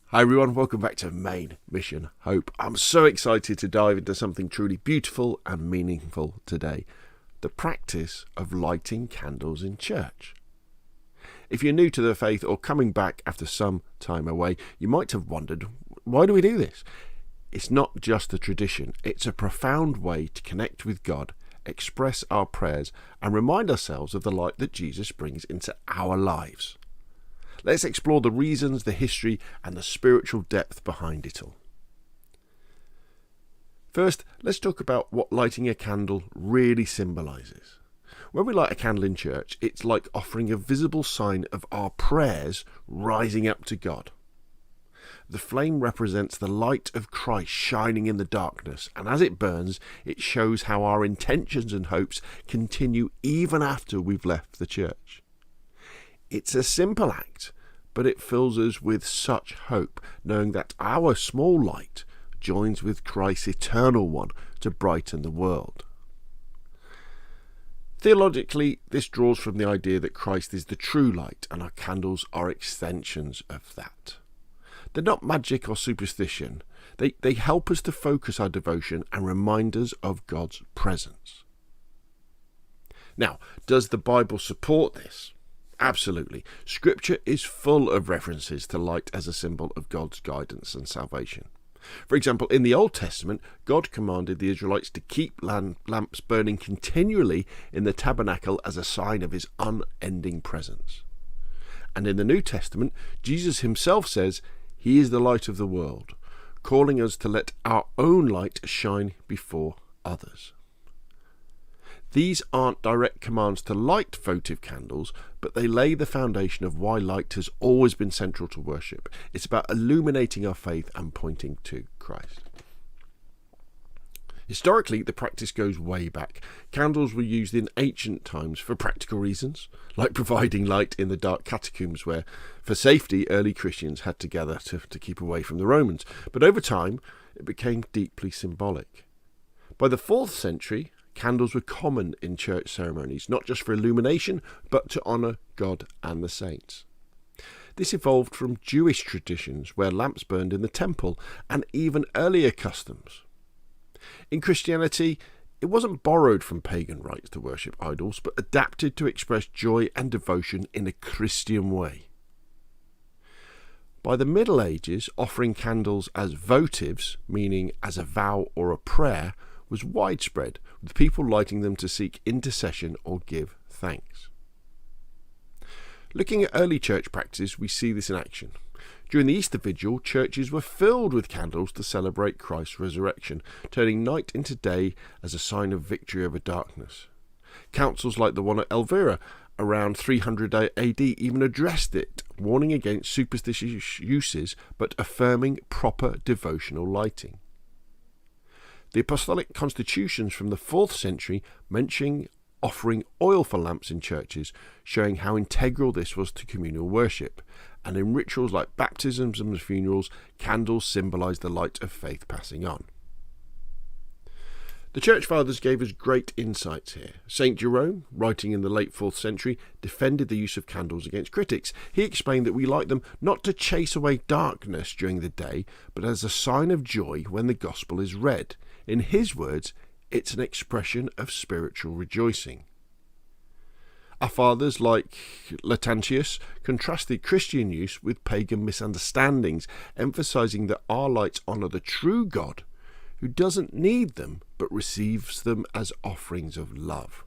Hi everyone, welcome back to Main Mission Hope. I'm so excited to dive into something truly beautiful and meaningful today. The practice of lighting candles in church. If you're new to the faith or coming back after some time away, you might have wondered, why do we do this? It's not just a tradition, it's a profound way to connect with God, express our prayers, and remind ourselves of the light that Jesus brings into our lives. Let's explore the reasons, the history, and the spiritual depth behind it all. First, let's talk about what lighting a candle really symbolises. When we light a candle in church, it's like offering a visible sign of our prayers rising up to God. The flame represents the light of Christ shining in the darkness, and as it burns, it shows how our intentions and hopes continue even after we've left the church. It's a simple act, but it fills us with such hope, knowing that our small light joins with Christ's eternal one to brighten the world. Theologically, this draws from the idea that Christ is the true light, and our candles are extensions of that. They're not magic or superstition. They help us to focus our devotion and remind us of God's presence. Now, does the Bible support this? Absolutely. Scripture is full of references to light as a symbol of God's guidance and salvation. For example, in the Old Testament, God commanded the Israelites to keep lamps burning continually in the Tabernacle as a sign of his unending presence. And in the New Testament, Jesus himself says he is the light of the world, calling us to let our own light shine before others. These aren't direct commands to light votive candles, but they lay the foundation of why light has always been central to worship. It's about illuminating our faith and pointing to Christ. Historically, the practice goes way back. Candles were used in ancient times for practical reasons, like providing light in the dark catacombs where, for safety, early Christians had to gather to keep away from the Romans. But over time, it became deeply symbolic. By the 4th century, candles were common in church ceremonies, not just for illumination, but to honour God and the saints. This evolved from Jewish traditions where lamps burned in the temple and even earlier customs. In Christianity, it wasn't borrowed from pagan rites to worship idols, but adapted to express joy and devotion in a Christian way. By the Middle Ages, offering candles as votives, meaning as a vow or a prayer, was widespread, with people lighting them to seek intercession or give thanks. Looking at early church practices, we see this in action. During the Easter Vigil, churches were filled with candles to celebrate Christ's resurrection, turning night into day as a sign of victory over darkness. Councils like the one at Elvira around 300 AD even addressed it, warning against superstitious uses but affirming proper devotional lighting. The apostolic constitutions from the 4th century mention offering oil for lamps in churches, showing how integral this was to communal worship. And in rituals like baptisms and funerals, candles symbolise the light of faith passing on. The Church Fathers gave us great insights here. St. Jerome, writing in the late 4th century, defended the use of candles against critics. He explained that we light them not to chase away darkness during the day, but as a sign of joy when the gospel is read. In his words, it's an expression of spiritual rejoicing. Our fathers, like Lactantius, contrasted Christian use with pagan misunderstandings, emphasising that our lights honour the true God, who doesn't need them but receives them as offerings of love.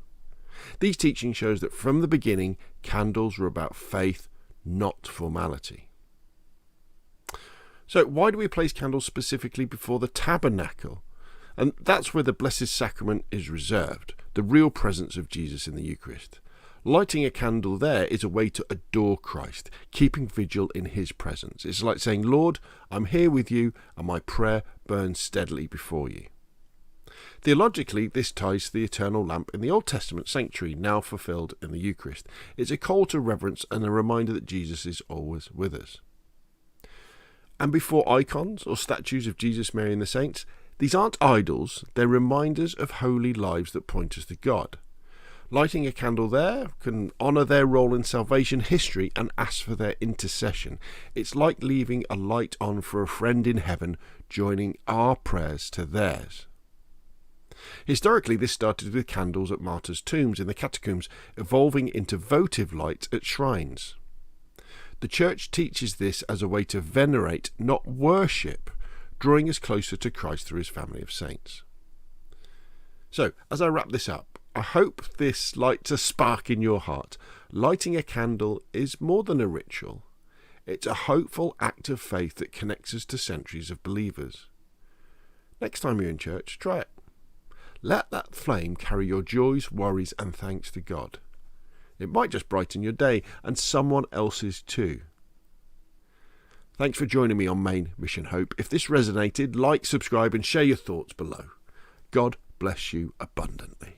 These teachings shows that from the beginning, candles were about faith, not formality. So why do we place candles specifically before the tabernacle? And that's where the Blessed Sacrament is reserved, the real presence of Jesus in the Eucharist. Lighting a candle there is a way to adore Christ, keeping vigil in his presence. It's like saying, Lord, I'm here with you, and my prayer burns steadily before you. Theologically, this ties to the eternal lamp in the Old Testament sanctuary, now fulfilled in the Eucharist. It's a call to reverence and a reminder that Jesus is always with us. And before icons or statues of Jesus, Mary and the saints, these aren't idols, they're reminders of holy lives that point us to God. Lighting a candle there can honour their role in salvation history and ask for their intercession. It's like leaving a light on for a friend in heaven, joining our prayers to theirs. Historically, this started with candles at martyrs' tombs in the catacombs, evolving into votive lights at shrines. The Church teaches this as a way to venerate, not worship, drawing us closer to Christ through his family of saints. So, as I wrap this up, I hope this lights a spark in your heart. Lighting a candle is more than a ritual. It's a hopeful act of faith that connects us to centuries of believers. Next time you're in church, try it. Let that flame carry your joys, worries and thanks to God. It might just brighten your day and someone else's too. Thanks for joining me on Main Mission Hope. If this resonated, like, subscribe and share your thoughts below. God bless you abundantly.